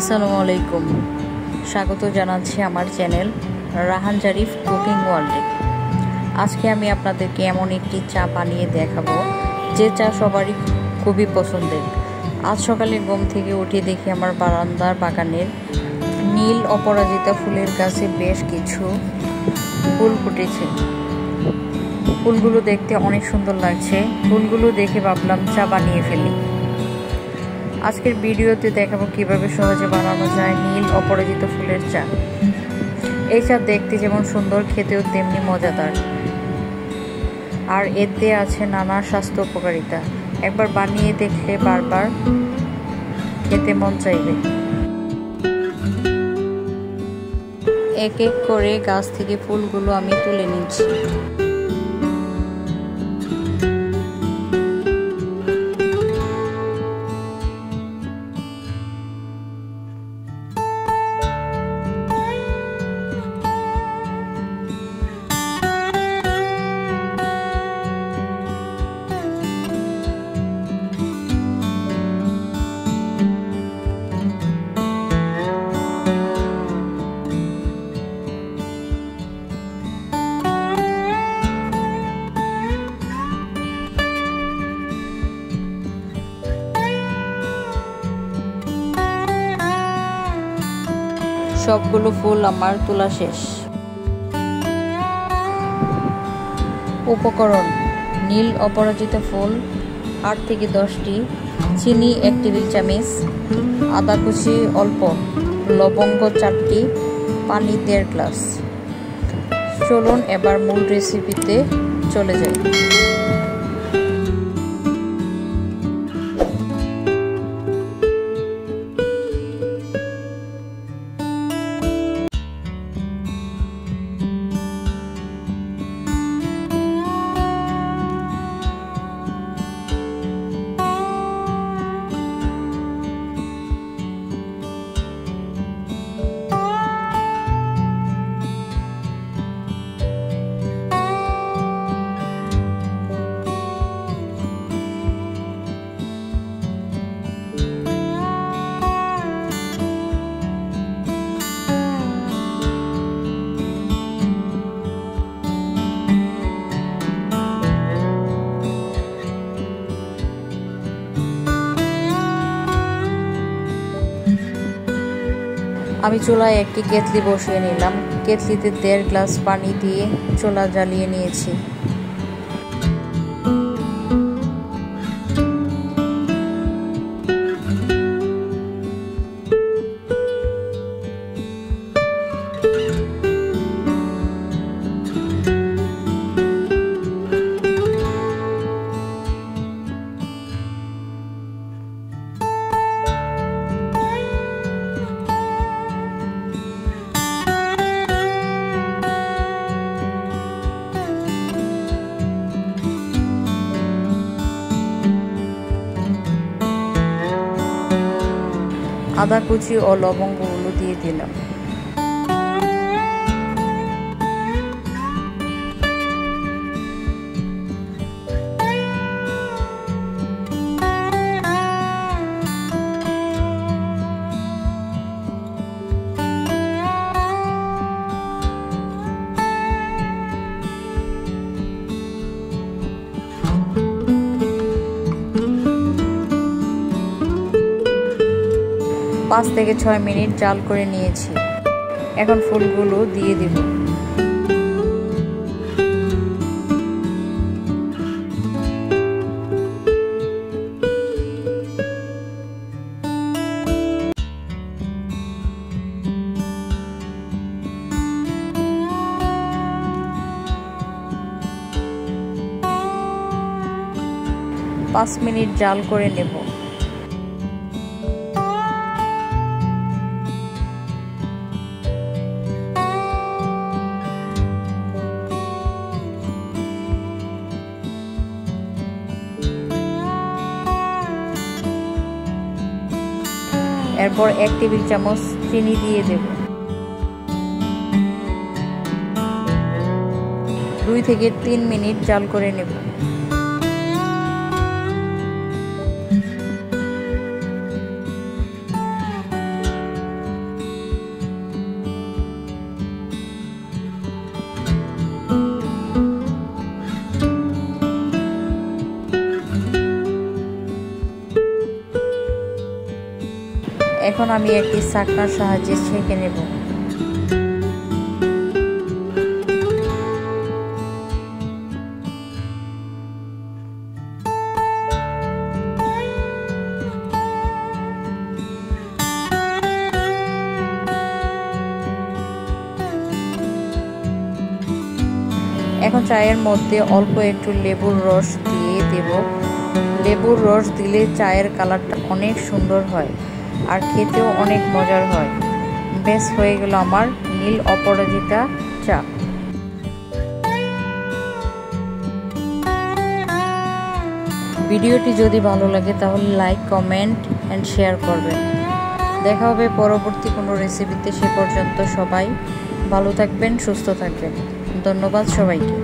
আসসালামু আলাইকুম। স্বাগত জানাচ্ছি আমার চ্যানেল রাহান জারিফ কুকিং ওয়ার্ল্ডে। আজকে আমি আপনাদেরকে এমন একটি চা বানিয়ে দেখাবো যে চা সবারই খুবই পছন্দের। আজ সকালে ঘুম থেকে উঠে দেখি আমার বারান্দার বাগানের নীল অপরাজিতা ফুলের গাছে বেশ কিছু ফুল ফুটেছে। ফুলগুলো দেখতে অনেক সুন্দর লাগছে। ফুলগুলো দেখে ভাবলাম চা বানিয়ে ফেলি। আজকের ভিডিওতে দেখাবো কিভাবে সহজে বানানো যায় নীল অপরাজিত ফুলের চা। এই চা দেখতে যেমন সুন্দর, খেতেও তেমনি মজাদার, আর এতে আছে নানা স্বাস্থ্য উপকারিতা। একবার বানিয়ে দেখলে বারবার খেতে মন চাইবে। এক এক করে গাছ থেকে ফুলগুলো আমি তুলে নিচ্ছি। সবগুলো ফুল আমার তোলা শেষ। উপকরণ: নীল অপরাজিতা ফুল 8 থেকে 10টি, চিনি 1 টেবিল চামচ, আদা কুচি অল্প, লবঙ্গ 4টি, পানি 1.5 গ্লাস। চলুন এবার মূল রেসিপিতে চলে যাই। আমি চুলায় একটি কেতলি বসিয়ে নিলাম। কেতলিতে 1.5 গ্লাস পানি দিয়ে চুলা জ্বালিয়ে নিয়েছি। আদা কুচি ও লবঙ্গগুলো দিয়ে দিলাম। পাঁচ থেকে 6 মিনিট জাল করে নিয়েছি। এখন ফুলগুলো দিয়ে দিব। পাঁচ মিনিট জাল করে নেব। এরপর 1 টেবিল চামচ চিনি দিয়ে দেব। 2 থেকে 3 মিনিট জাল করে নেব। এখন আমি একটি ছাঁকনার সাহায্যে ছেঁকে নেব। এখন চায়ের মধ্যে অল্প একটু লেবুর রস দিয়ে দেব। লেবুর রস দিলে চায়ের কালারটা অনেক সুন্দর হয় আর খেতেও অনেক মজার হয়। বেশ হয়ে গেল আমার নীল অপরাজিতা চা। ভিডিওটি যদি ভালো লাগে তাহলে লাইক, কমেন্ট অ্যান্ড শেয়ার করবেন। দেখা হবে পরবর্তী কোনো রেসিপিতে। সে পর্যন্ত সবাই ভালো থাকবেন, সুস্থ থাকবেন। ধন্যবাদ সবাইকে।